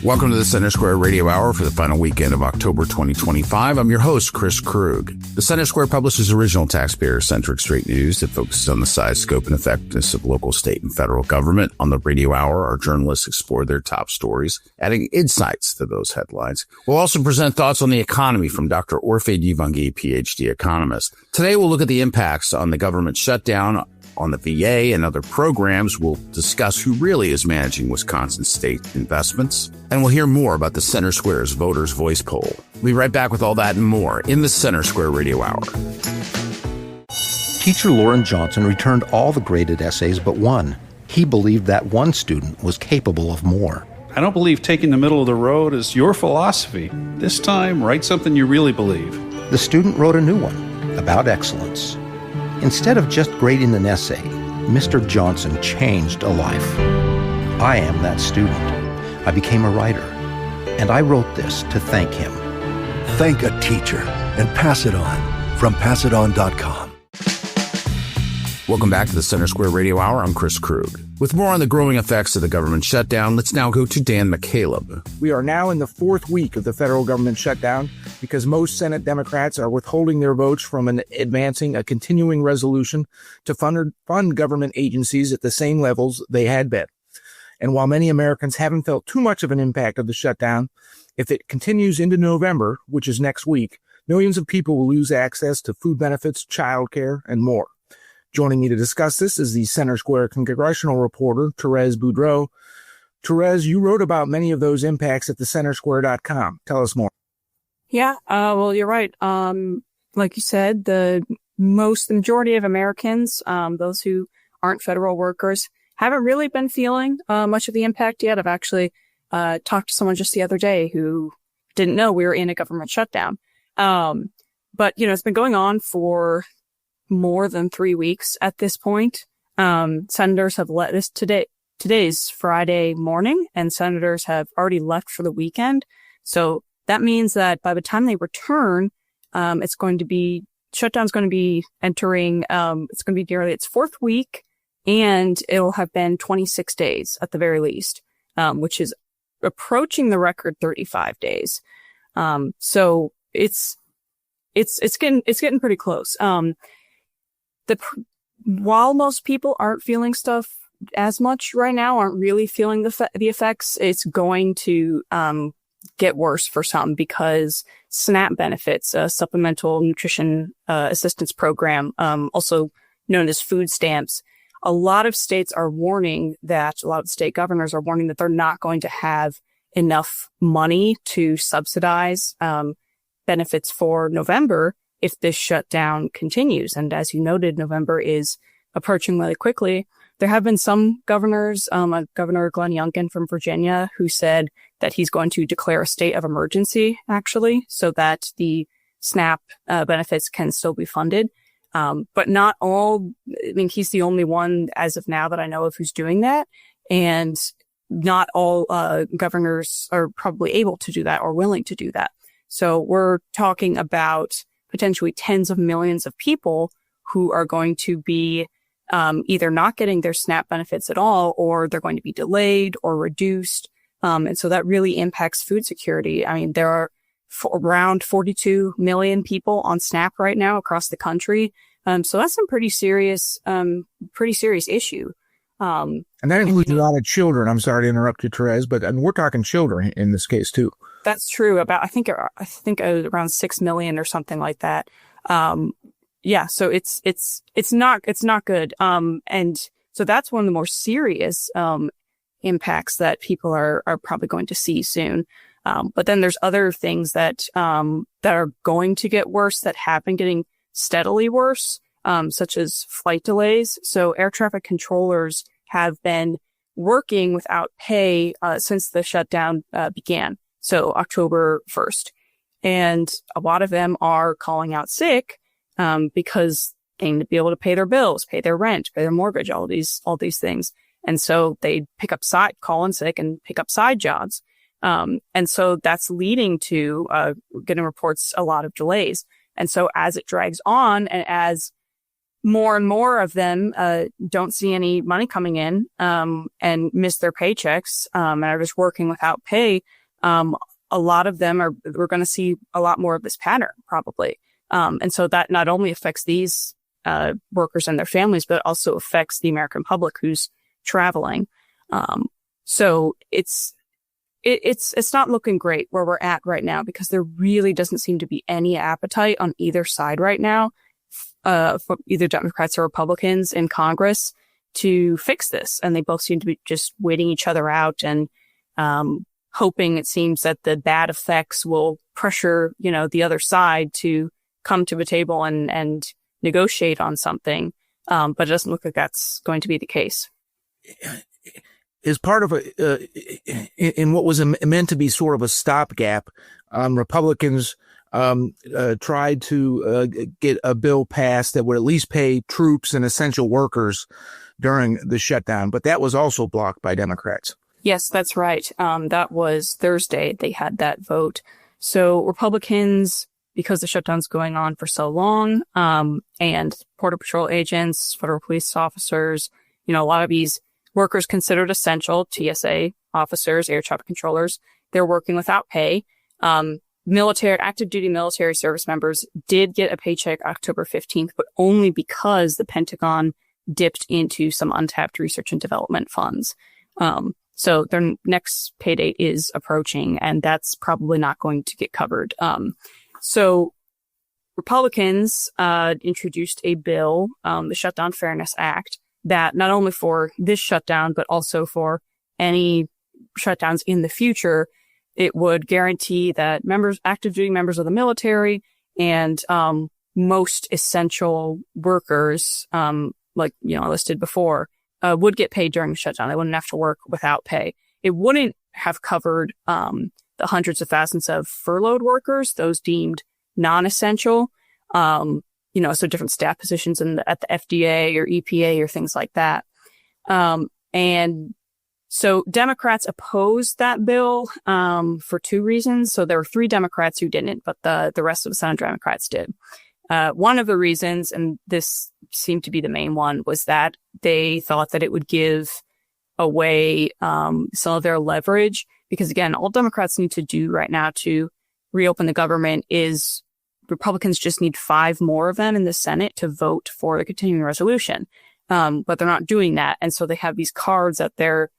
Welcome to the Center Square Radio Hour for the final weekend of October 2025. I'm your host, Chris Krug. The Center Square publishes original taxpayer-centric straight news that focuses on the size, scope, and effectiveness of local, state, and federal government. On the Radio Hour, our journalists explore their top stories, adding insights to those headlines. We'll also present thoughts on the economy from Dr. Orphe Divounguy, PhD economist. Today, we'll look at the impacts on the government shutdown on the VA and other programs. We'll discuss who really is managing Wisconsin state investments. And we'll hear more about the Center Square's Voters' Voice poll. We'll be right back with all that and more in the Center Square Radio Hour. Teacher Lauren Johnson returned all the graded essays but one. He believed that one student was capable of more. I don't believe taking the middle of the road is your philosophy. This time, write something you really believe. The student wrote a new one about excellence. Instead of just grading an essay, Mr. Johnson changed a life. I am that student. I became a writer, and I wrote this to thank him. Thank a teacher and pass it on from passiton.com. Welcome back to the Center Square Radio Hour. I'm Chris Krug. With more on the growing effects of the government shutdown, let's now go to Dan McCaleb. We are now in the fourth week of the federal government shutdown because most Senate Democrats are withholding their votes from advancing a continuing resolution to fund government agencies at the same levels they had been. And while many Americans haven't felt too much of an impact of the shutdown, if it continues into November, which is next week, millions of people will lose access to food benefits, childcare, and more. Joining me to discuss this is the Center Square congressional reporter, Therese Boudreau. Therese, you wrote about many of those impacts at thecentersquare.com. Tell us more. Yeah, well, you're right. Like you said, the majority of Americans, those who aren't federal workers, haven't really been feeling much of the impact yet. I've actually talked to someone just the other day who didn't know we were in a government shutdown. But, it's been going on for more than 3 weeks at this point. Senators have let us today's Friday morning, and senators have already left for the weekend. So that means that by the time they return, shutdown's going to be entering, it's going to be nearly its fourth week, and it'll have been 26 days at the very least, which is approaching the record 35 days. So it's getting pretty close. While most people aren't feeling stuff as much right now, aren't really feeling the effects, it's going to get worse for some because SNAP benefits, Supplemental Nutrition Assistance Program, also known as food stamps, a lot of state governors are warning that they're not going to have enough money to subsidize benefits for November if this shutdown continues. And as you noted, November is approaching really quickly. There have been some governors, Governor Glenn Youngkin from Virginia, who said that he's going to declare a state of emergency, actually, so that the SNAP benefits can still be funded. But not all. I mean, he's the only one as of now that I know of who's doing that. And not all governors are probably able to do that or willing to do that. So we're talking about potentially tens of millions of people who are going to be either not getting their SNAP benefits at all, or they're going to be delayed or reduced. And so that really impacts food security. I mean, there are around 42 million people on SNAP right now across the country. So that's some pretty serious issue. And that includes a lot of children. I'm sorry to interrupt you, Therese, but we're talking children in this case too. That's true. About, I think around 6 million or something like that. Yeah. So it's not good. And so that's one of the more serious, impacts that people are probably going to see soon. But then there's other things that are going to get worse, that have been getting steadily worse, such as flight delays. So air traffic controllers have been working without pay, since the shutdown, began. So October 1st. And a lot of them are calling out sick, because they need to be able to pay their bills, pay their rent, pay their mortgage, all these things. And so they call in sick and pick up side jobs. And so that's leading to, getting reports a lot of delays. And so as it drags on, and as more and more of them don't see any money coming in and miss their paychecks and are just working without pay. A lot of them we're going to see a lot more of this pattern probably. And so that not only affects these workers and their families, but also affects the American public who's traveling. So it's not looking great where we're at right now, because there really doesn't seem to be any appetite on either side right now, for either Democrats or Republicans in Congress to fix this. And they both seem to be just waiting each other out and, hoping, it seems, that the bad effects will pressure, the other side to come to the table and negotiate on something. But it doesn't look like that's going to be the case. Is part of in what was meant to be sort of a stopgap, Republicans tried to get a bill passed that would at least pay troops and essential workers during the shutdown, but that was also blocked by Democrats. Yes, that's right. That was Thursday. They had that vote. So Republicans, because the shutdown's going on for so long, and Border Patrol agents, federal police officers, a lot of these workers considered essential, TSA officers, air traffic controllers, they're working without pay. Active duty military service members did get a paycheck October 15th, but only because the Pentagon dipped into some untapped research and development funds. So their next pay date is approaching, and that's probably not going to get covered. So Republicans introduced a bill, the Shutdown Fairness Act, that not only for this shutdown, but also for any shutdowns in the future, it would guarantee that active duty members of the military and most essential workers, listed before, would get paid during the shutdown. They wouldn't have to work without pay. It wouldn't have covered the hundreds of thousands of furloughed workers, those deemed non-essential, so different staff positions at the FDA or EPA or things like that. And so Democrats opposed that bill for two reasons. So there were 3 Democrats who didn't, but the rest of the Senate Democrats did. One of the reasons, and this seemed to be the main one, was that they thought that it would give away some of their leverage. Because again, all Democrats need to do right now to reopen the government is Republicans just need 5 more of them in the Senate to vote for the continuing resolution. But they're not doing that. And so they have these cards that they're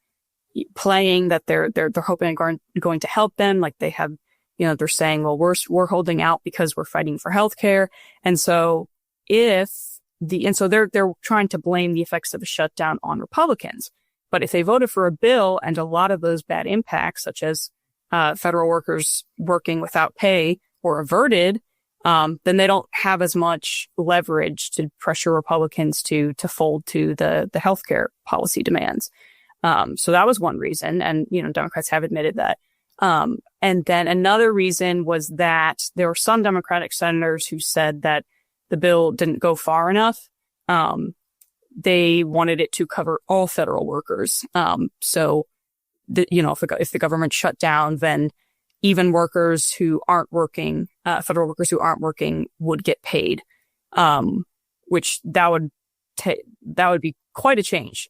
playing that they're hoping are going to help them. Like they have, they're saying, well, we're holding out because we're fighting for healthcare. And so they're trying to blame the effects of a shutdown on Republicans. But if they voted for a bill and a lot of those bad impacts, such as federal workers working without pay, were averted, then they don't have as much leverage to pressure Republicans to fold to the healthcare policy demands. So that was one reason. And, Democrats have admitted that. And then another reason was that there were some Democratic senators who said that the bill didn't go far enough. They wanted it to cover all federal workers. So if the government shut down, then even workers who aren't working, federal workers who aren't working would get paid, which that would be quite a change,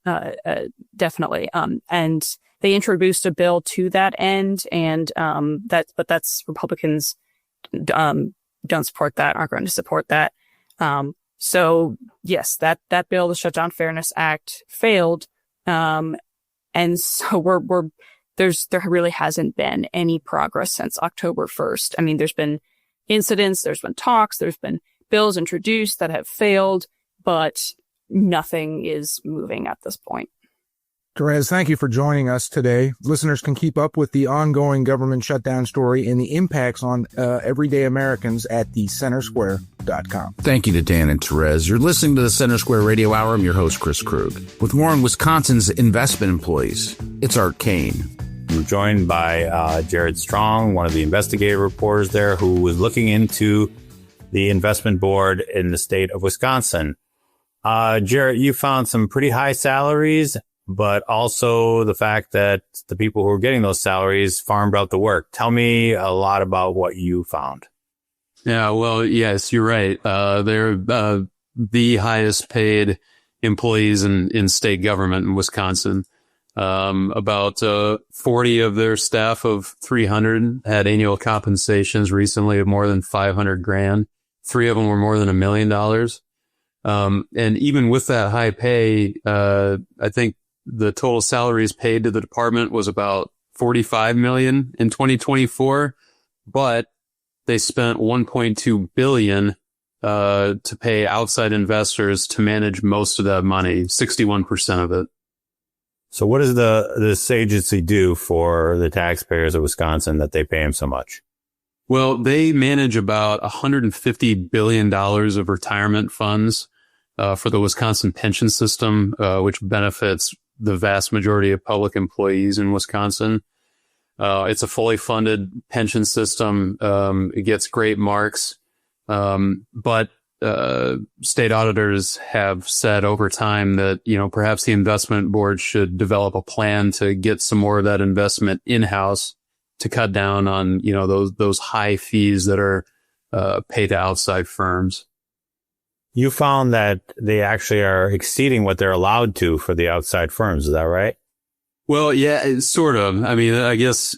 definitely. And they introduced a bill to that end, and but that's Republicans don't support that, aren't going to support that. So yes, that bill, the Shutdown Fairness Act, failed, and so there really hasn't been any progress since October 1st. I mean, there's been incidents, there's been talks, there's been bills introduced that have failed, but nothing is moving at this point. Therese, thank you for joining us today. Listeners can keep up with the ongoing government shutdown story and the impacts on everyday Americans at thecentersquare.com. Thank you to Dan and Therese. You're listening to the Center Square Radio Hour. I'm your host, Chris Krug. With more on Wisconsin's investment employees, it's Art Kane. I'm joined by Jared Strong, one of the investigative reporters there, who was looking into the investment board in the state of Wisconsin. Jared, you found some pretty high salaries, but also the fact that the people who were getting those salaries farmed out the work. Tell me a lot about what you found. Yeah, well, yes, you're right. There are the highest paid employees in state government in Wisconsin. About 40 of their staff of 300 had annual compensations recently of more than $500,000. 3 of them were more than $1 million. And even with that high pay, I think the total salaries paid to the department was about $45 million in 2024, but they spent $1.2 billion to pay outside investors to manage most of that money, 61% of it. So what does this agency do for the taxpayers of Wisconsin that they pay them so much? Well, they manage about $150 billion of retirement funds for the Wisconsin pension system, which benefits the vast majority of public employees in Wisconsin. It's a fully funded pension system. It gets great marks. But state auditors have said over time that, perhaps the investment board should develop a plan to get some more of that investment in-house to cut down on, those high fees that are paid to outside firms. You found that they actually are exceeding what they're allowed to for the outside firms. Is that right? Well, yeah, sort of. I mean, I guess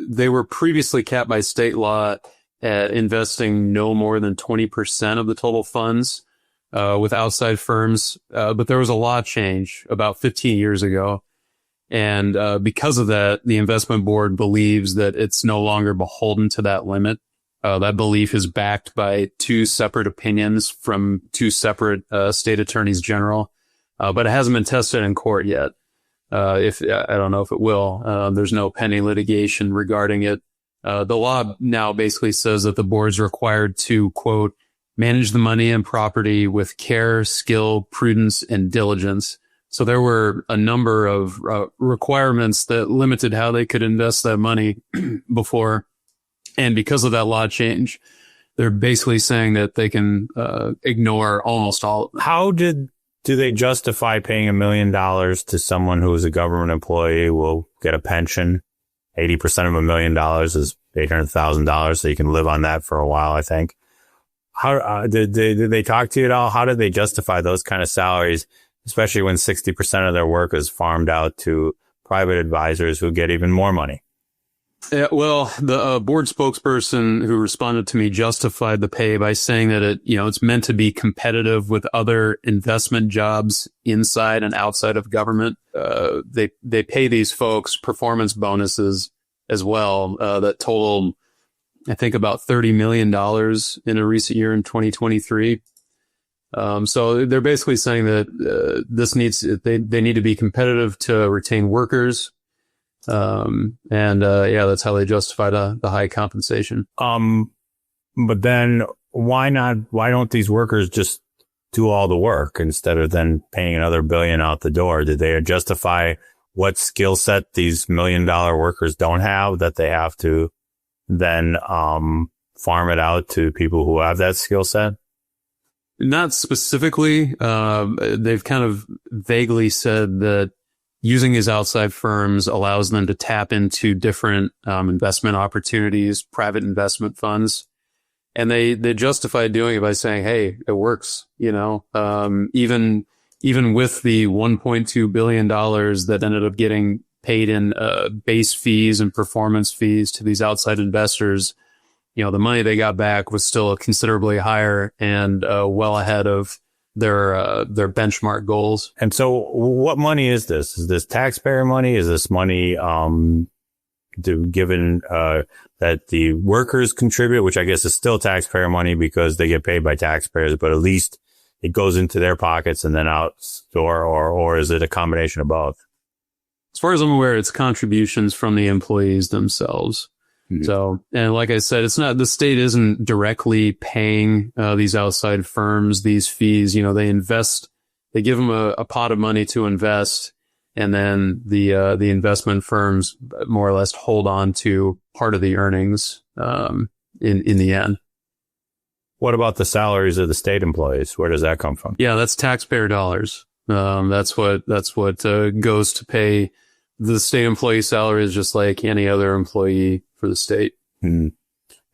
they were previously capped by state law at investing no more than 20% of the total funds with outside firms. But there was a law change about 15 years ago. And because of that, the investment board believes that it's no longer beholden to that limit. That belief is backed by 2 separate opinions from 2 separate state attorneys general, but it hasn't been tested in court yet. I don't know if it will. There's no pending litigation regarding it. The law now basically says that the board's required to, quote, manage the money and property with care, skill, prudence, and diligence. So there were a number of requirements that limited how they could invest that money before. And because of that law change, they're basically saying that they can ignore almost all. How do they justify paying $1 million to someone who is a government employee, will get a pension? 80% of $1 million is $800,000, so you can live on that for a while, I think. How did they talk to you at all? How did they justify those kind of salaries, especially when 60% of their work is farmed out to private advisors who get even more money? Yeah, well, the board spokesperson who responded to me justified the pay by saying that it's meant to be competitive with other investment jobs inside and outside of government. They pay these folks performance bonuses as well, that totaled, I think, about $30 million in a recent year in 2023. So they're basically saying that they need to be competitive to retain workers. That's how they justify the high compensation. But then why don't these workers just do all the work instead of then paying another $1 billion out the door? Did they justify what skill set these $1 million workers don't have that they have to then, farm it out to people who have that skill set? Not specifically. They've kind of vaguely said that using these outside firms allows them to tap into different investment opportunities, private investment funds. And they justify doing it by saying, hey, it works, even with the $1.2 billion that ended up getting paid in base fees and performance fees to these outside investors, the money they got back was still considerably higher and well ahead of their benchmark goals. And so what money is this? Is this taxpayer money? Is this money given that the workers contribute, which I guess is still taxpayer money because they get paid by taxpayers, but at least it goes into their pockets and then out, or is it a combination of both? As far as I'm aware, it's contributions from the employees themselves. Mm-hmm. So, and like I said, the state isn't directly paying these outside firms these fees. They invest, they give them a pot of money to invest, and then the investment firms more or less hold on to part of the earnings in the end. What about the salaries of the state employees? Where does that come from? Yeah, that's taxpayer dollars. That's what goes to pay the state employee salaries, just like any other employee for the state. And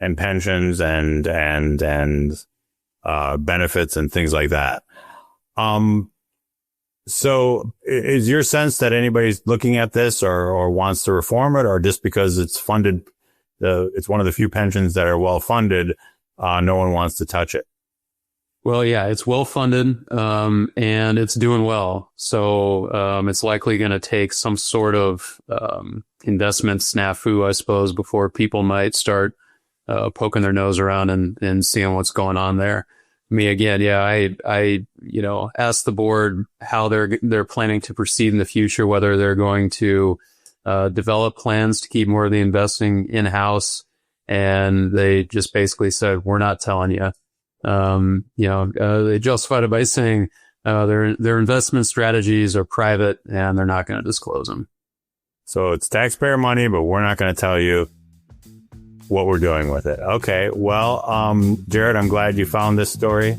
pensions and benefits and things like that. So is your sense that anybody's looking at this or wants to reform it, or just because it's funded, it's one of the few pensions that are well funded, no one wants to touch it? Well, yeah, it's well funded, and it's doing well. So, it's likely going to take some sort of, investment snafu, I suppose, before people might start, poking their nose around and seeing what's going on there. Me again, yeah, I asked the board how they're planning to proceed in the future, whether they're going to, develop plans to keep more of the investing in-house. And they just basically said, we're not telling you. They justified it by saying, their investment strategies are private and they're not going to disclose them. So it's taxpayer money, but we're not going to tell you what we're doing with it. Okay. Well, Jared, I'm glad you found this story.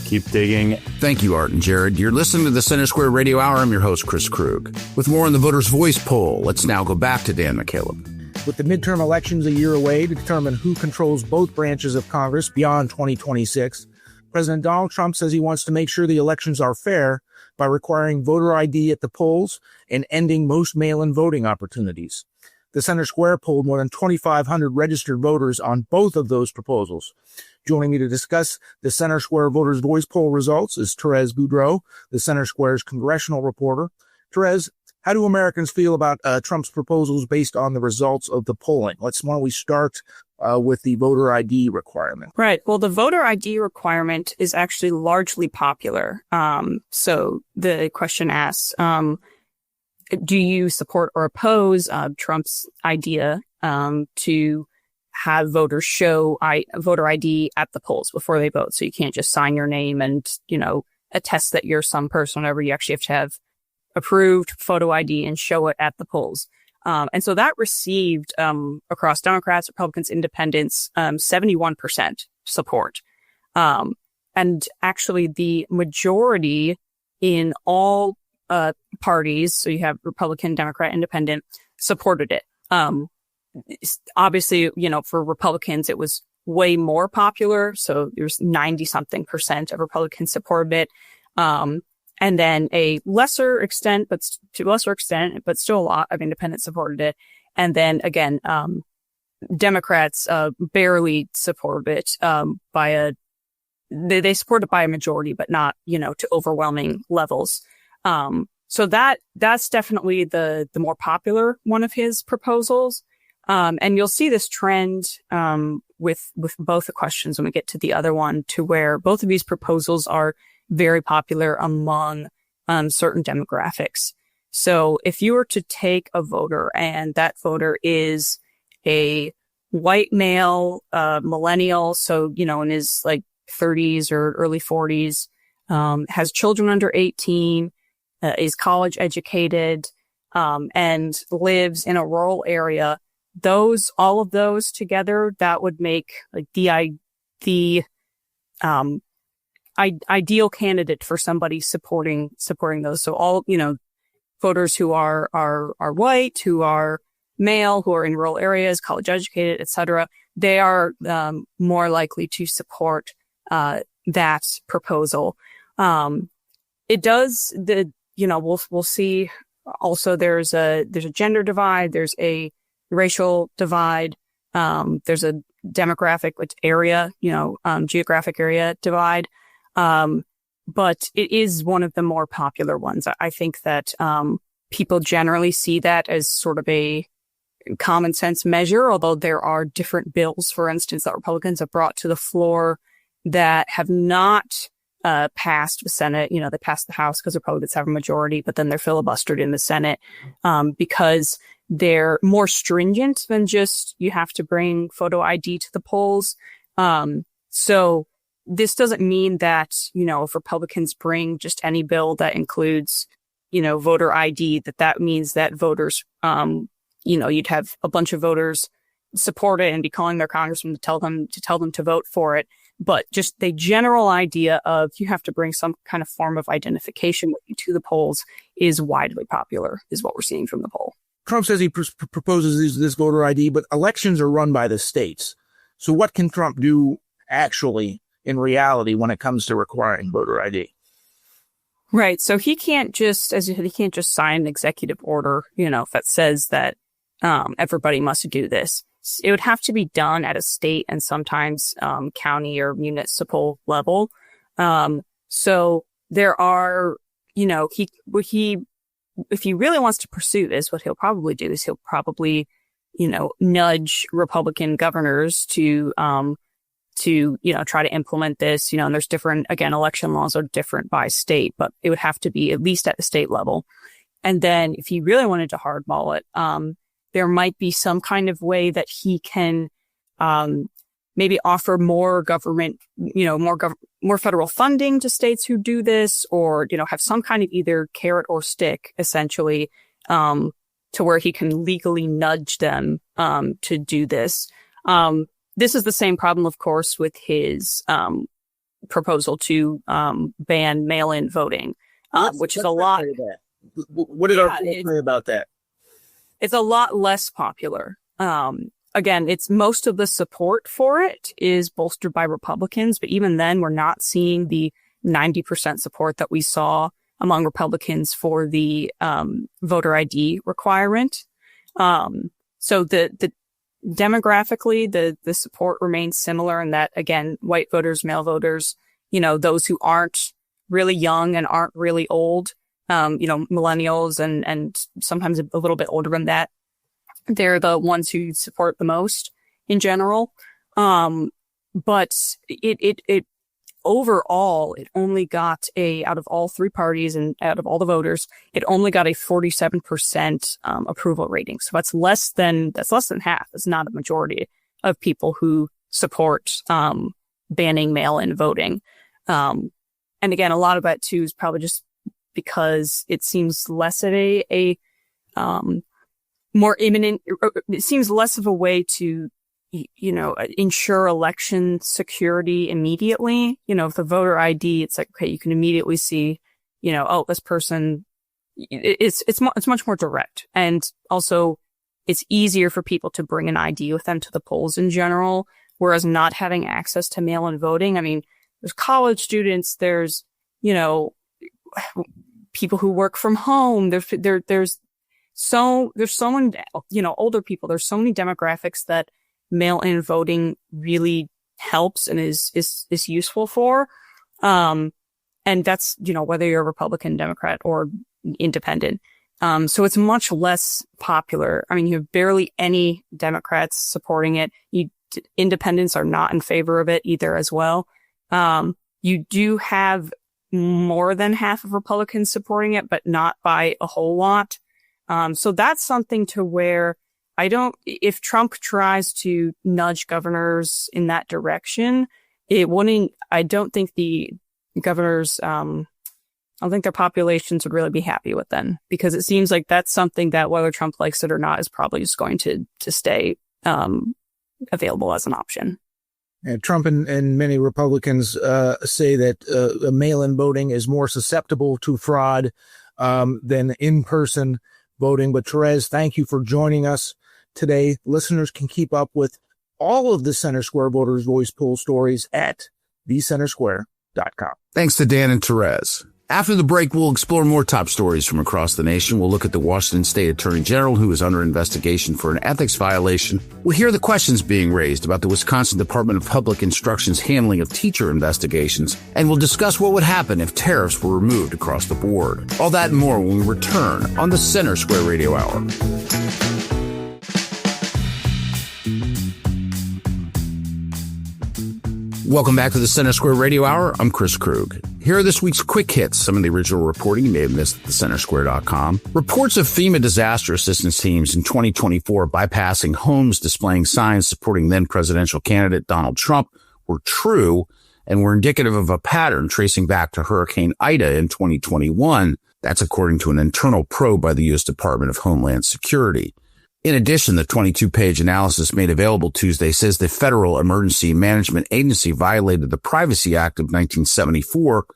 Keep digging. Thank you, Art and Jared. You're listening to the Center Square Radio Hour. I'm your host, Chris Krug. With more on the Voters' Voice poll, let's now go back to Dan McCaleb. With the midterm elections a year away to determine who controls both branches of Congress beyond 2026, President Donald Trump says he wants to make sure the elections are fair by requiring voter ID at the polls and ending most mail-in voting opportunities. The Center Square polled more than 2,500 registered voters on both of those proposals. Joining me to discuss the Center Square Voters' Voice poll results is Therese Boudreau, the Center Square's congressional reporter. Therese, how do Americans feel about Trump's proposals based on the results of the polling? Why don't we start with the voter ID requirement? Right. Well, the voter ID requirement is actually largely popular. So the question asks, do you support or oppose Trump's idea to have voters show voter ID at the polls before they vote? So you can't just sign your name and, attest that you're some person, whatever. You actually have to have approved photo ID and show it at the polls. And so that received, across Democrats, Republicans, Independents, 71% support. And actually the majority in all, parties, so you have Republican, Democrat, Independent, supported it. Obviously, for Republicans, it was way more popular. So there's 90-something% of Republicans supported it. And then a lesser extent, but still a lot of independents supported it. And then again, Democrats, barely supported it, they support it by a majority, but not, to overwhelming levels. So that's definitely the more popular one of his proposals. And you'll see this trend, with both the questions when we get to the other one, to where both of these proposals are very popular among certain demographics. So if you were to take a voter and that voter is a white male, millennial, so, in his 30s or early 40s, has children under 18, is college educated, and lives in a rural area, all of those together, that would make the ideal candidate for somebody supporting those. So all, voters who are white, who are male, who are in rural areas, college educated, etc., they are more likely to support that proposal. It does we'll see also there's a gender divide, there's a racial divide, there's a demographic area, geographic area divide. But it is one of the more popular ones. I think that, people generally see that as sort of a common sense measure, although there are different bills, for instance, that Republicans have brought to the floor that have not passed the Senate. They passed the House because Republicans have a majority, but then they're filibustered in the Senate, because they're more stringent than just you have to bring photo ID to the polls. So this doesn't mean that, if Republicans bring just any bill that includes, voter ID, that means that voters, you'd have a bunch of voters support it and be calling their congressman to tell them to vote for it. But just the general idea of you have to bring some kind of form of identification with you to the polls is widely popular, is what we're seeing from the poll. Trump says he proposes this voter ID, but elections are run by the states. So what can Trump do actually in reality when it comes to requiring voter ID. Right. So he can't just, as you said, he can't just sign an executive order, that says that everybody must do this. It would have to be done at a state and sometimes county or municipal level. So there are, if he really wants to pursue this, what he'll probably do is he'll probably, nudge Republican governors to try to implement this, and there's different, again, election laws are different by state, but it would have to be at least at the state level. And then if he really wanted to hardball it, there might be some kind of way that he can, maybe offer more government, more federal funding to states who do this, or, have some kind of either carrot or stick, essentially, to where he can legally nudge them, to do this. This is the same problem, of course, with his proposal to ban mail-in voting, which is a lot. What did our say about that? It's a lot less popular. Again, it's most of the support for it is bolstered by Republicans, but even then, we're not seeing the 90% support that we saw among Republicans for the voter ID requirement. So the demographically, the support remains similar in that, again, white voters, male voters, those who aren't really young and aren't really old, millennials and sometimes a little bit older than that, they're the ones who support the most in general. But it overall, it only got out of all three parties and out of all the voters, it only got a 47% approval rating. So that's less than half. It's not a majority of people who support banning mail-in voting. And again, a lot of that too is probably just because it seems less of a more imminent. It seems less of a way to ensure election security immediately. With the voter ID, it's like, okay, you can immediately see, this person, it's much more direct. And also it's easier for people to bring an ID with them to the polls in general, whereas not having access to mail-in voting. I mean, there's college students, there's, people who work from home. There's so many, older people. There's so many demographics that mail-in voting really helps and is useful for. And that's, whether you're a Republican, Democrat, or independent. So it's much less popular. I mean, you have barely any Democrats supporting it. Independents are not in favor of it either as well. You do have more than half of Republicans supporting it, but not by a whole lot. So that's something to where if Trump tries to nudge governors in that direction, I don't think the governors, I don't think their populations would really be happy with them, because it seems like that's something that whether Trump likes it or not is probably just going to stay, available as an option. And Trump and many Republicans say that mail-in voting is more susceptible to fraud than in-person voting. But Therese, thank you for joining us today. Listeners can keep up with all of the Center Square Voters Voice poll stories at thecentersquare.com. Thanks to Dan and Therese. After the break, we'll explore more top stories from across the nation. We'll look at the Washington State Attorney General, who is under investigation for an ethics violation. We'll hear the questions being raised about the Wisconsin Department of Public Instruction's handling of teacher investigations. And we'll discuss what would happen if tariffs were removed across the board. All that and more when we return on the Center Square Radio Hour. Welcome back to the Center Square Radio Hour. I'm Chris Krug. Here are this week's quick hits, some of the original reporting you may have missed at thecentersquare.com. Reports of FEMA disaster assistance teams in 2024 bypassing homes displaying signs supporting then presidential candidate Donald Trump were true and were indicative of a pattern tracing back to Hurricane Ida in 2021. That's according to an internal probe by the U.S. Department of Homeland Security. In addition, the 22-page analysis made available Tuesday says the Federal Emergency Management Agency violated the Privacy Act of 1974,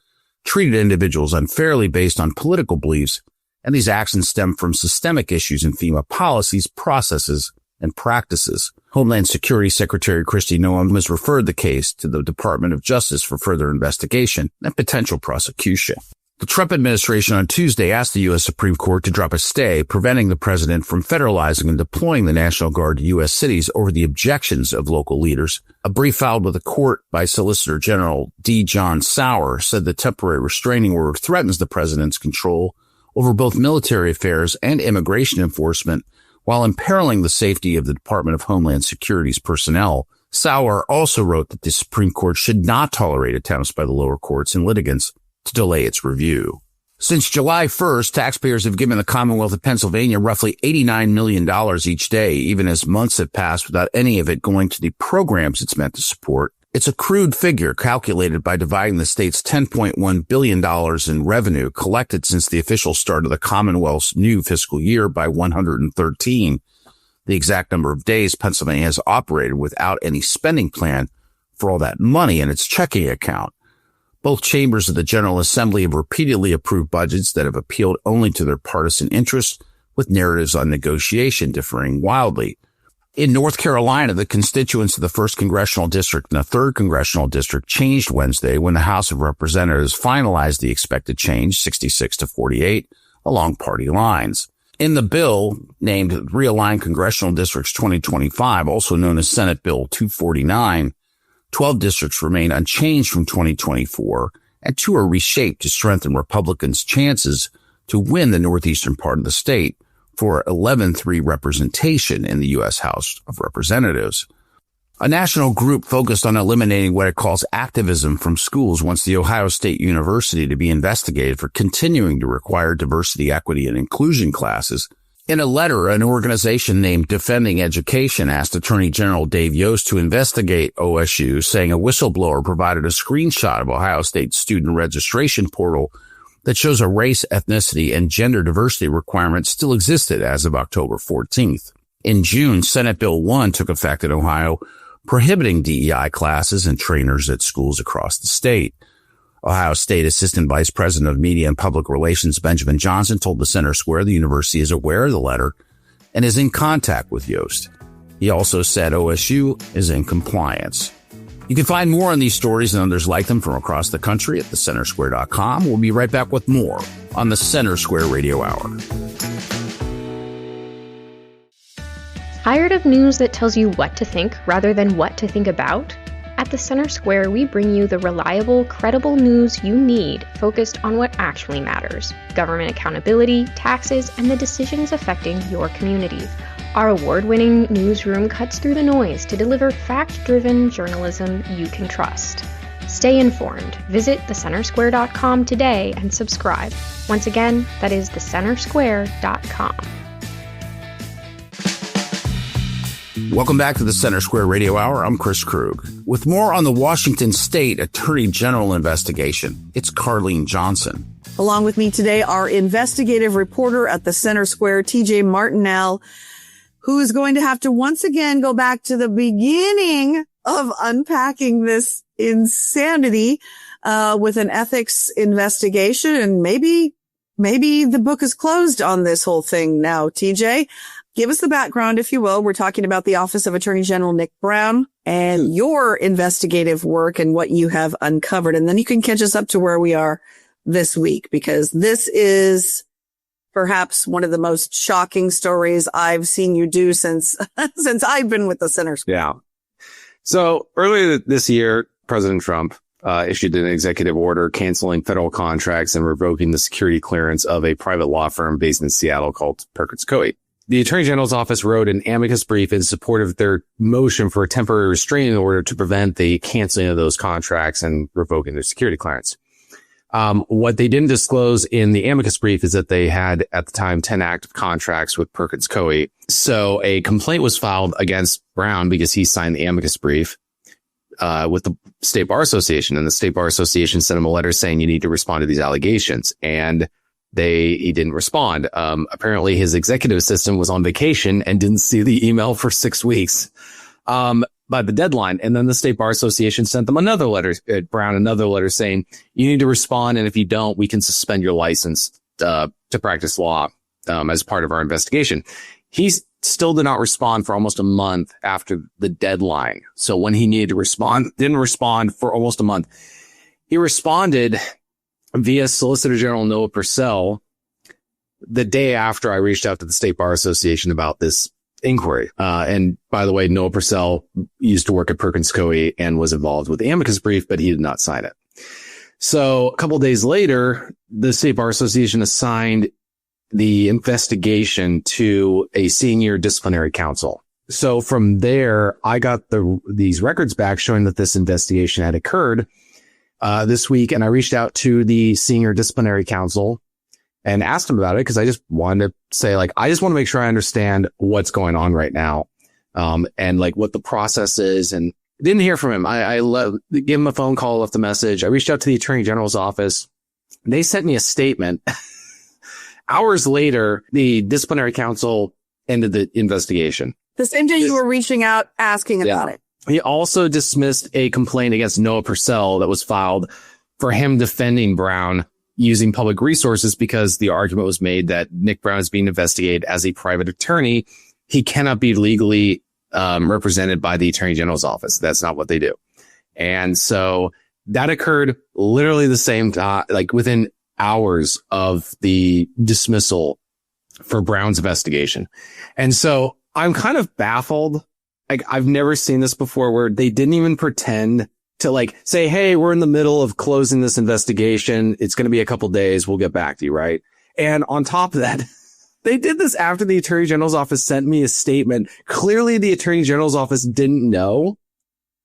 treated individuals unfairly based on political beliefs, and these actions stem from systemic issues in FEMA policies, processes, and practices. Homeland Security Secretary Kristi Noem has referred the case to the Department of Justice for further investigation and potential prosecution. The Trump administration on Tuesday asked the U.S. Supreme Court to drop a stay preventing the president from federalizing and deploying the National Guard to U.S. cities over the objections of local leaders. A brief filed with the court by Solicitor General D. John Sauer said the temporary restraining order threatens the president's control over both military affairs and immigration enforcement while imperiling the safety of the Department of Homeland Security's personnel. Sauer also wrote that the Supreme Court should not tolerate attempts by the lower courts and litigants to delay its review. Since July 1st, taxpayers have given the Commonwealth of Pennsylvania roughly $89 million each day, even as months have passed without any of it going to the programs it's meant to support. It's a crude figure calculated by dividing the state's $10.1 billion in revenue collected since the official start of the Commonwealth's new fiscal year by 113, the exact number of days Pennsylvania has operated without any spending plan for all that money in its checking account. Both chambers of the General Assembly have repeatedly approved budgets that have appealed only to their partisan interests, with narratives on negotiation differing wildly. In North Carolina, the constituents of the 1st Congressional District and the 3rd Congressional District changed Wednesday when the House of Representatives finalized the expected change, 66 to 48, along party lines. In the bill, named Realign Congressional Districts 2025, also known as Senate Bill 249, 12 districts remain unchanged from 2024, and 2 are reshaped to strengthen Republicans' chances to win the northeastern part of the state for 11-3 representation in the U.S. House of Representatives. A national group focused on eliminating what it calls activism from schools wants the Ohio State University to be investigated for continuing to require diversity, equity, and inclusion classes. In a letter, an organization named Defending Education asked Attorney General Dave Yost to investigate OSU, saying a whistleblower provided a screenshot of Ohio State's student registration portal that shows a race, ethnicity, and gender diversity requirement still existed as of October 14th. In June, Senate Bill 1 took effect in Ohio, prohibiting DEI classes and trainers at schools across the state. Ohio State Assistant Vice President of Media and Public Relations Benjamin Johnson told the Center Square the university is aware of the letter and is in contact with Yost. He also said OSU is in compliance. You can find more on these stories and others like them from across the country at thecentersquare.com. We'll be right back with more on the Center Square Radio Hour. Tired of news that tells you what to think rather than what to think about? At the Center Square, we bring you the reliable, credible news you need focused on what actually matters: government accountability, taxes, and the decisions affecting your community. Our award-winning newsroom cuts through the noise to deliver fact-driven journalism you can trust. Stay informed. Visit thecentersquare.com today and subscribe. Once again, that is thecentersquare.com. Welcome back to the Center Square Radio Hour. I'm Chris Krug. With more on the Washington State Attorney General investigation, it's Carlene Johnson. Along with me today, our investigative reporter at the Center Square, TJ Martinell, who is going to have to once again go back to the beginning of unpacking this insanity with an ethics investigation. And maybe the book is closed on this whole thing now, TJ. Give us the background, if you will. We're talking about the Office of Attorney General Nick Brown and your investigative work and what you have uncovered. And then you can catch us up to where we are this week, because this is perhaps one of the most shocking stories I've seen you do since I've been with the Center Square. Yeah. So earlier this year, President Trump issued an executive order canceling federal contracts and revoking the security clearance of a private law firm based in Seattle called Perkins Coie. The Attorney General's office wrote an amicus brief in support of their motion for a temporary restraining order to prevent the canceling of those contracts and revoking their security clearance. What they didn't disclose in the amicus brief is that they had, at the time, 10 active contracts with Perkins Coie. So a complaint was filed against Brown because he signed the amicus brief with the State Bar Association. And the State Bar Association sent him a letter saying you need to respond to these allegations. And he didn't respond. Apparently his executive assistant was on vacation and didn't see the email for 6 weeks by the deadline. And then the State Bar Association sent them another letter, Brown, another letter saying, you need to respond. And if you don't, we can suspend your license to practice law as part of our investigation. He still did not respond for almost a month after the deadline. So when he needed to respond, didn't respond for almost a month. He responded via Solicitor General Noah Purcell the day after I reached out to the State Bar Association about this inquiry. And by the way, Noah Purcell used to work at Perkins Coie and was involved with the amicus brief, but he did not sign it. So a couple of days later, the State Bar Association assigned the investigation to a senior disciplinary counsel. So from there, I got these records back showing that this investigation had occurred this week. And I reached out to the senior disciplinary counsel and asked him about it because I just wanted to say, like, I just want to make sure I understand what's going on right now, and like what the process is. And didn't hear from him. I gave him a phone call, left a message. I reached out to the Attorney General's office. They sent me a statement. Hours later, the disciplinary counsel ended the investigation. The same day you were reaching out asking about it. He also dismissed a complaint against Noah Purcell that was filed for him defending Brown using public resources because the argument was made that Nick Brown is being investigated as a private attorney. He cannot be legally represented by the Attorney General's office. That's not what they do. And so that occurred literally the same time, like within hours of the dismissal for Brown's investigation. And so I'm kind of baffled. Like, I've never seen this before where they didn't even pretend to like say, hey, we're in the middle of closing this investigation. It's going to be a couple days. We'll get back to you. Right. And on top of that, they did this after the Attorney General's office sent me a statement. Clearly, the Attorney General's office didn't know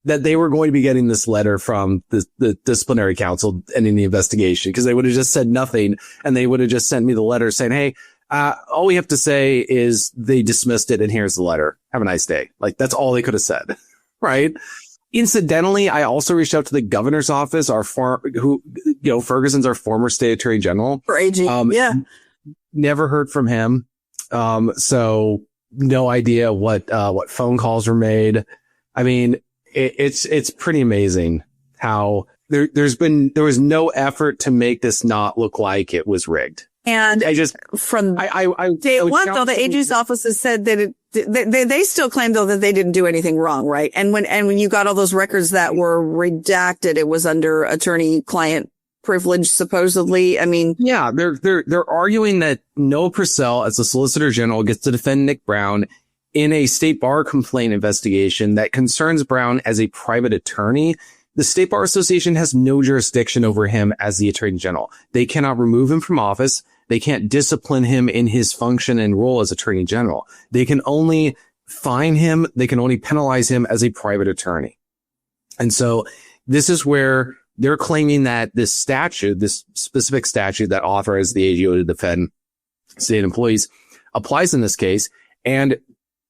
that they were going to be getting this letter from the disciplinary counsel ending the investigation, because they would have just said nothing and they would have just sent me the letter saying, hey, all we have to say is they dismissed it and here's the letter. Have a nice day. Like, that's all they could have said. Right. Incidentally, I also reached out to the governor's office, Ferguson's our former state attorney general. For AG. Yeah. Never heard from him. So no idea what phone calls were made. I mean, it's pretty amazing how there was no effort to make this not look like it was rigged. And I just from day one, though, the AG's office has said that they still claim though that they didn't do anything wrong, right? And when you got all those records that were redacted, it was under attorney-client privilege, supposedly. I mean, yeah, they're arguing that Noah Purcell, as the Solicitor General, gets to defend Nick Brown in a state bar complaint investigation that concerns Brown as a private attorney. The State Bar Association has no jurisdiction over him as the Attorney General. They cannot remove him from office. They can't discipline him in his function and role as Attorney General. They can only fine him. They can only penalize him as a private attorney. And so this is where they're claiming that this specific statute that authorizes the AGO to defend state employees applies in this case. And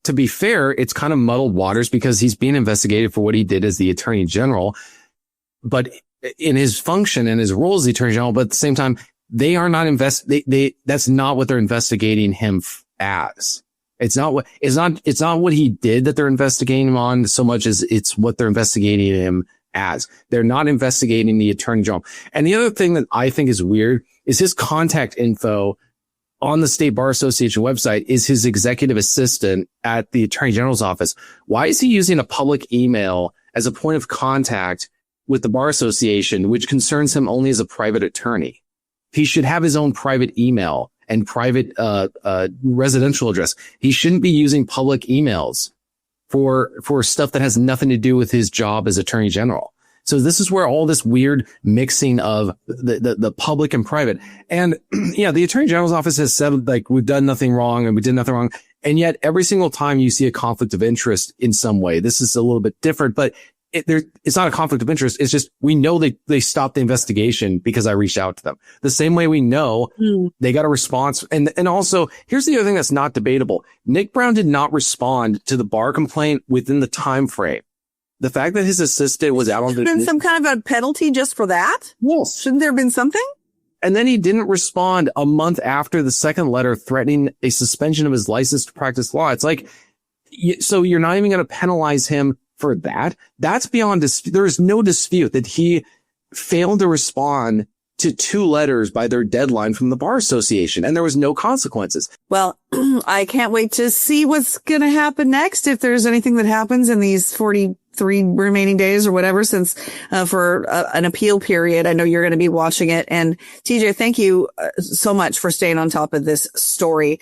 to be fair, it's kind of muddled waters because he's being investigated for what he did as the Attorney General, but in his function and his role as the Attorney General. But at the same time, they are not that's not what they're investigating him as. It's not what he did that they're investigating him on so much as it's what they're investigating him as. They're not investigating the Attorney General. And the other thing that I think is weird is his contact info on the State Bar Association website is his executive assistant at the Attorney General's office. Why is he using a public email as a point of contact with the Bar Association, which concerns him only as a private attorney? He should have his own private email and private residential address. He shouldn't be using public emails for stuff that has nothing to do with his job as Attorney General. So this is where all this weird mixing of the public and private. And yeah, the Attorney General's office has said, like, we've done nothing wrong and we did nothing wrong. And yet every single time you see a conflict of interest in some way, this is a little bit different, but it's not a conflict of interest. It's just, we know they stopped the investigation because I reached out to them. The same way we know they got a response. And also, here's the other thing that's not debatable. Nick Brown did not respond to the bar complaint within the time frame. The fact that his assistant was out on the... been some kind of a penalty just for that? Yes. Shouldn't there have been something? And then he didn't respond a month after the second letter threatening a suspension of his license to practice law. It's like, so you're not even going to penalize him for that? That's beyond dispute. There is no dispute that he failed to respond to 2 letters by their deadline from the Bar Association, and there was no consequences. Well, I can't wait to see what's going to happen next. If there's anything that happens in these 43 remaining days or whatever, since for an appeal period, I know you're going to be watching it. And TJ, thank you so much for staying on top of this story.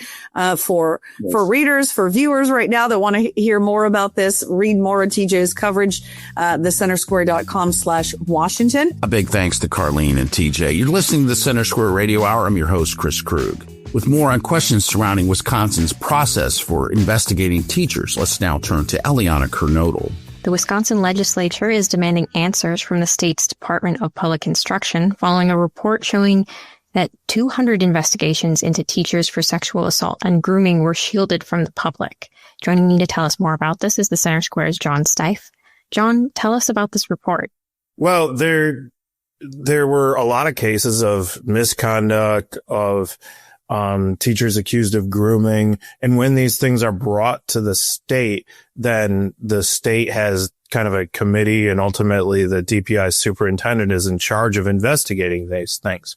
For readers, for viewers right now that want to hear more about this, read more of TJ's coverage, thecentersquare.com/Washington. A big thanks to Carlene and TJ. You're listening to the Center Square Radio Hour. I'm your host, Chris Krug. With more on questions surrounding Wisconsin's process for investigating teachers, let's now turn to Eliana Kernodle. The Wisconsin legislature is demanding answers from the state's Department of Public Instruction following a report showing that 200 investigations into teachers for sexual assault and grooming were shielded from the public. Joining me to tell us more about this is the Center Square's John Stife. John, tell us about this report. Well, there were a lot of cases of misconduct, of teachers accused of grooming. And when these things are brought to the state, then the state has kind of a committee, and ultimately the DPI superintendent is in charge of investigating these things.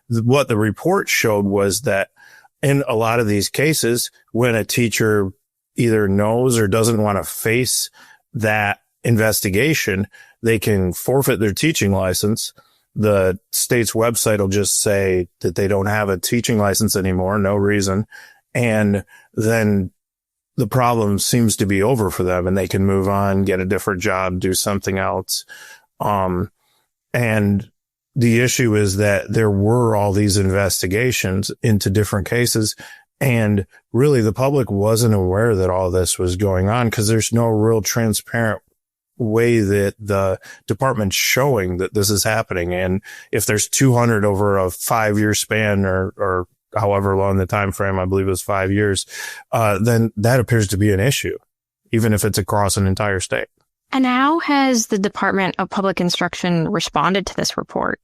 What the report showed was that in a lot of these cases, when a teacher either knows or doesn't want to face that investigation, they can forfeit their teaching license. The state's website will just say that they don't have a teaching license anymore, no reason. And then the problem seems to be over for them and they can move on, get a different job, do something else. And the issue is that there were all these investigations into different cases, and really the public wasn't aware that all this was going on because there's no real transparent way that the department's showing that this is happening. And if there's 200 over a 5-year span or however long the time frame, I believe it was 5 years, then that appears to be an issue, even if it's across an entire state. And how has the Department of Public Instruction responded to this report?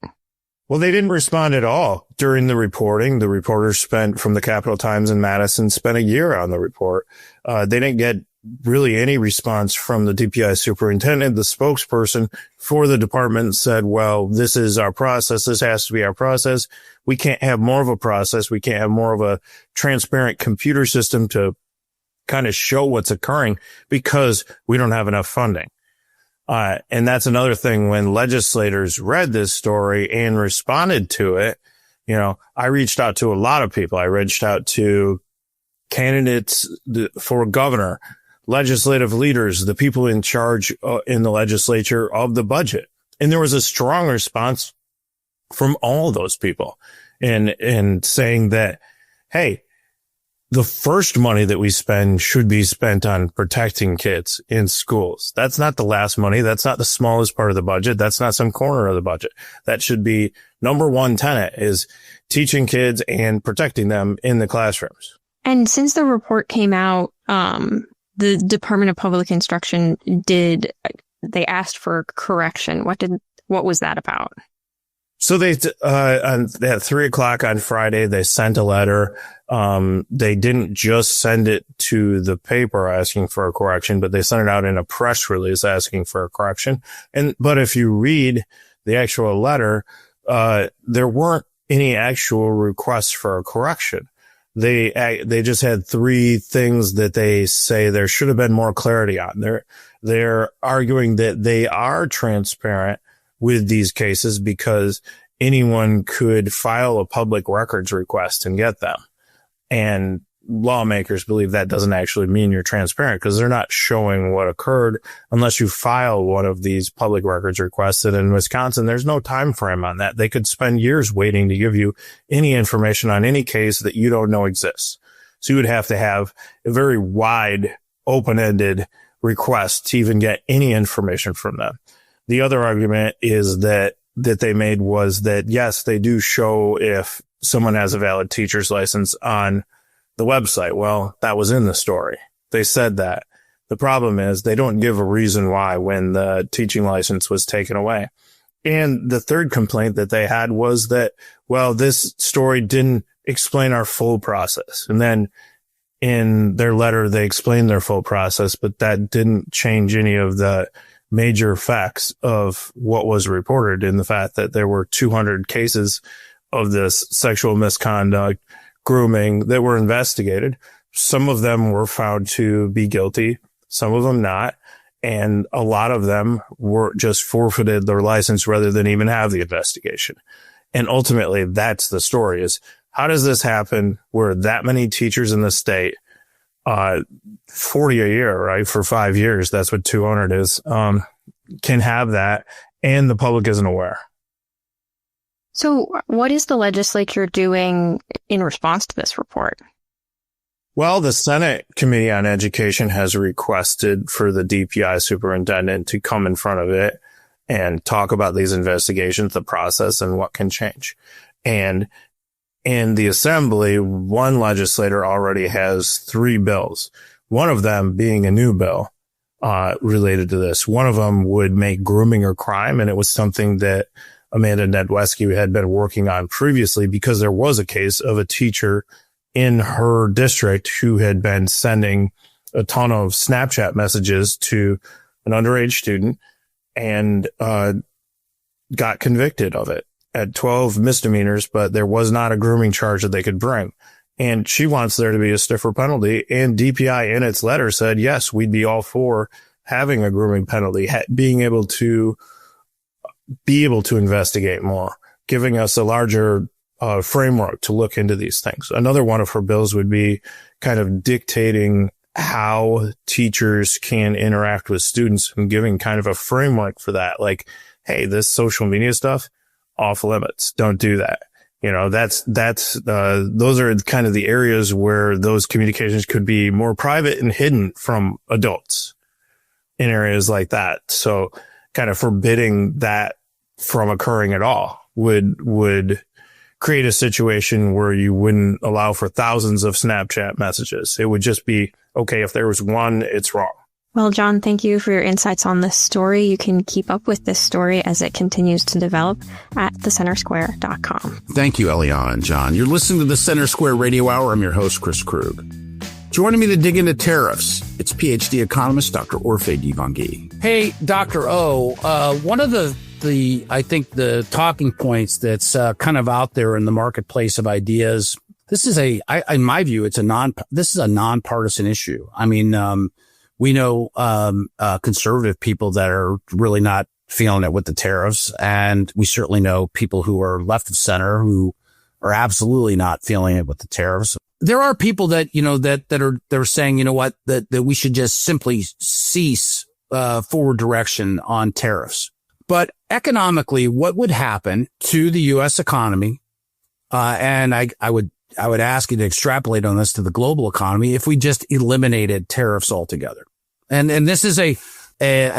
Well, they didn't respond at all during the reporting. The reporters from the Capital Times in Madison spent a year on the report. They didn't get really any response from the DPI superintendent. The spokesperson for the department said, well, this is our process. This has to be our process. We can't have more of a process. We can't have more of a transparent computer system to kind of show what's occurring because we don't have enough funding. And that's another thing. When legislators read this story and responded to it, I reached out to a lot of people. I reached out to candidates for governor, legislative leaders, the people in charge in the legislature of the budget. And there was a strong response from all of those people in saying that, hey, the first money that we spend should be spent on protecting kids in schools. That's not the last money. That's not the smallest part of the budget. That's not some corner of the budget. That should be number one tenet, is teaching kids and protecting them in the classrooms. And since the report came out, the Department of Public Instruction they asked for correction. What was that about? So they at 3:00 on Friday, they sent a letter. They didn't just send it to the paper asking for a correction, but they sent it out in a press release asking for a correction. But if you read the actual letter, there weren't any actual requests for a correction. They just had 3 things that they say there should have been more clarity on. They're arguing that they are transparent with these cases because anyone could file a public records request and get them. And lawmakers believe that doesn't actually mean you're transparent because they're not showing what occurred unless you file one of these public records requests. And in Wisconsin, there's no time frame on that. They could spend years waiting to give you any information on any case that you don't know exists. So you would have to have a very wide, open-ended request to even get any information from them. The other argument is that they made was that, yes, they do show if someone has a valid teacher's license on the website. Well, that was in the story. They said that. The problem is they don't give a reason why when the teaching license was taken away. And the third complaint that they had was that, well, this story didn't explain our full process. And then in their letter, they explained their full process, but that didn't change any of the major facts of what was reported in the fact that there were 200 cases of this sexual misconduct, grooming that were investigated. Some of them were found to be guilty, some of them not. And a lot of them were just forfeited their license rather than even have the investigation. And ultimately, that's the story, is how does this happen where that many teachers in the state, 40 a year, right? For 5 years, that's what 200 is, can have that and the public isn't aware. So what is the legislature doing in response to this report? Well, the Senate Committee on Education has requested for the DPI superintendent to come in front of it and talk about these investigations, the process, and what can change. And in the Assembly, one legislator already has 3 bills, one of them being a new bill related to this. One of them would make grooming a crime, and it was something that Amanda Nedwesky had been working on previously because there was a case of a teacher in her district who had been sending a ton of Snapchat messages to an underage student and got convicted of it at 12 misdemeanors, but there was not a grooming charge that they could bring. And she wants there to be a stiffer penalty. And DPI in its letter said, yes, we'd be all for having a grooming penalty, being able to investigate more, giving us a larger framework to look into these things. Another one of her bills would be kind of dictating how teachers can interact with students and giving kind of a framework for that. Like, hey, this social media stuff, off limits. Don't do that. Those are kind of the areas where those communications could be more private and hidden from adults in areas like that. So kind of forbidding that from occurring at all would create a situation where you wouldn't allow for thousands of Snapchat messages. It would just be, okay, if there was one, it's wrong. Well, John, thank you for your insights on this story. You can keep up with this story as it continues to develop at thecentersquare.com. Thank you, Eliana and John. You're listening to the Center Square Radio Hour. I'm your host, Chris Krug. Joining me to dig into tariffs, it's PhD economist Dr. Orphe Divounguy. Hey, Dr. O, one of the I think the talking points that's kind of out there in the marketplace of ideas, this is in my view, this is a nonpartisan issue. I mean, we know conservative people that are really not feeling it with the tariffs, and we certainly know people who are left of center who are absolutely not feeling it with the tariffs. There are people that they're saying, you know what, that we should just simply cease forward direction on tariffs. But economically, what would happen to the U.S. economy? And I would ask you to extrapolate on this to the global economy if we just eliminated tariffs altogether. And this is an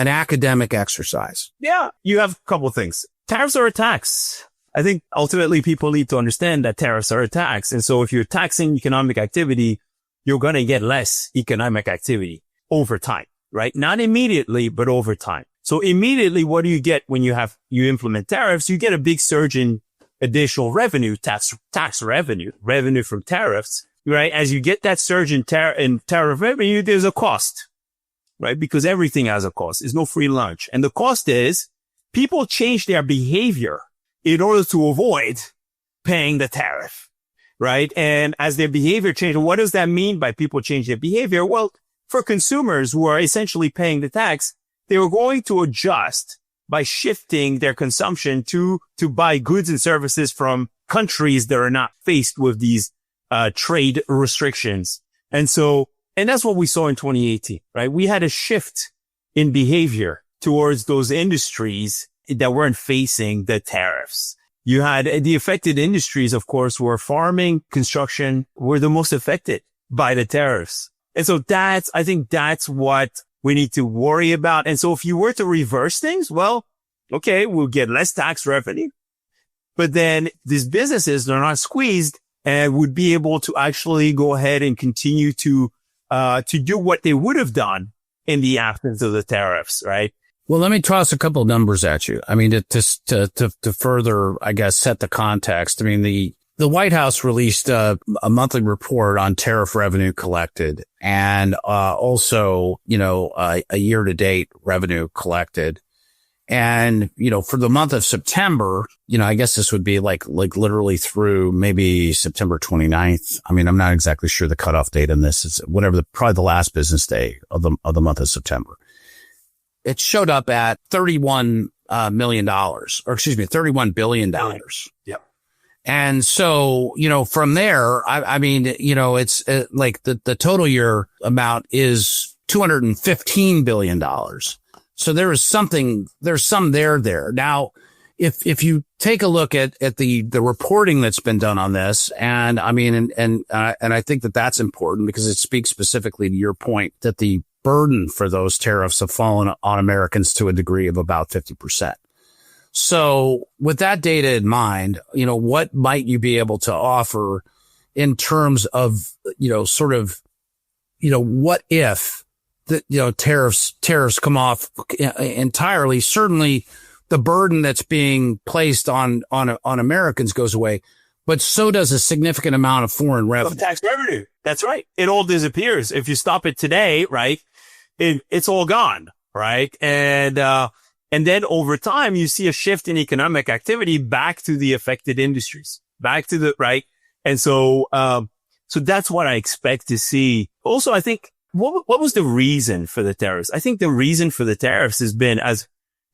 academic exercise. Yeah, you have a couple of things. Tariffs are a tax. I think ultimately people need to understand that tariffs are a tax. And so if you're taxing economic activity, you're going to get less economic activity over time, right? Not immediately, but over time. So immediately, what do you get when you implement tariffs? You get a big surge in additional revenue, tax revenue from tariffs, right? As you get that surge in tariff revenue, there's a cost, right? Because everything has a cost. There's no free lunch. And the cost is people change their behavior in order to avoid paying the tariff, right? And as their behavior changes, what does that mean by people change their behavior? Well, for consumers who are essentially paying the tax, they were going to adjust by shifting their consumption to buy goods and services from countries that are not faced with these trade restrictions. And that's what we saw in 2018, right? We had a shift in behavior towards those industries that weren't facing the tariffs. You had the affected industries, of course, were farming, construction, were the most affected by the tariffs. And so I think that's what we need to worry about. And so if you were to reverse things, well, okay, we'll get less tax revenue, but then these businesses are not squeezed and would be able to actually go ahead and continue to do what they would have done in the absence of the tariffs, right? Well, let me toss a couple of numbers at you. I mean, to further, I guess, set the context. I mean, The White House released a monthly report on tariff revenue collected and also, a year-to-date revenue collected. And, for the month of September, I guess this would be like literally through maybe September 29th. I mean, I'm not exactly sure the cutoff date on this. It's probably the last business day of the month of September. It showed up at $31 million, or excuse me, $31 billion. Yep. And so, from there, I mean, it's like the total year amount is $215 billion. So there's some there. Now, if you take a look at the reporting that's been done on this, and I mean, and I think that's important because it speaks specifically to your point that the burden for those tariffs have fallen on Americans to a degree of about 50%. So with that data in mind, what might you be able to offer in terms of, what if tariffs come off entirely? Certainly the burden that's being placed on Americans goes away, but so does a significant amount of foreign revenue. Of tax revenue. That's right. It all disappears. If you stop it today, right, it's all gone, right? And then over time, you see a shift in economic activity back to the affected industries, back to the, right? And so that's what I expect to see. Also, I think, what was the reason for the tariffs? I think the reason for the tariffs has been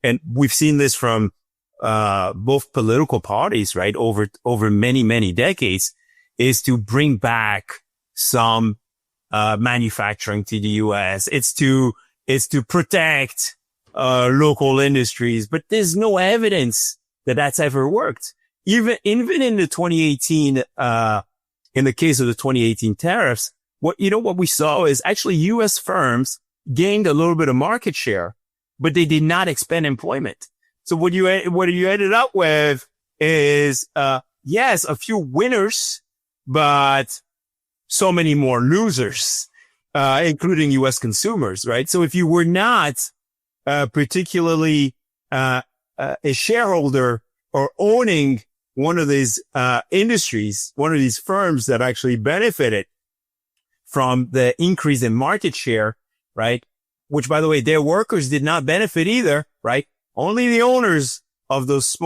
and we've seen this from, both political parties, right? Over many, many decades, is to bring back some, manufacturing to the U.S. It's to protect, local industries, but there's no evidence that that's ever worked. Even in the 2018, in the case of the 2018 tariffs, what we saw is actually U.S. firms gained a little bit of market share, but they did not expand employment. So what you ended up with is, yes, a few winners, but so many more losers, including U.S. consumers, right? So if you were not particularly a shareholder or owning one of these industries, one of these firms that actually benefited from the increase in market share, right? Which, by the way, their workers did not benefit either, right? Only the owners of those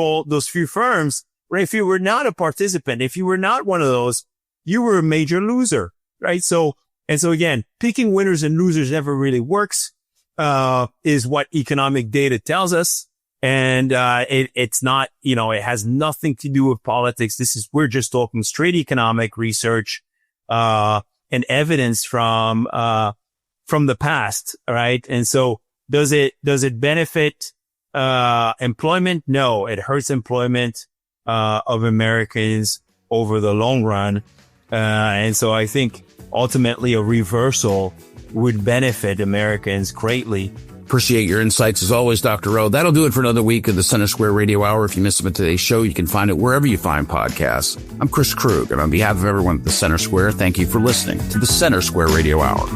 few firms, right? If you were not a participant, if you were not one of those, you were a major loser, right? So again, picking winners and losers never really works. Is what economic data tells us. And, it's not, it has nothing to do with politics. We're just talking straight economic research, and evidence from the past, right? And so does it benefit, employment? No, it hurts employment, of Americans over the long run. And so I think ultimately a reversal would benefit Americans greatly. Appreciate your insights as always, Dr. Rowe. That'll do it for another week of the Center Square Radio Hour. If you missed today's show, you can find it wherever you find podcasts. I'm Chris Krug, and on behalf of everyone at the Center Square, thank you for listening to the Center Square Radio Hour.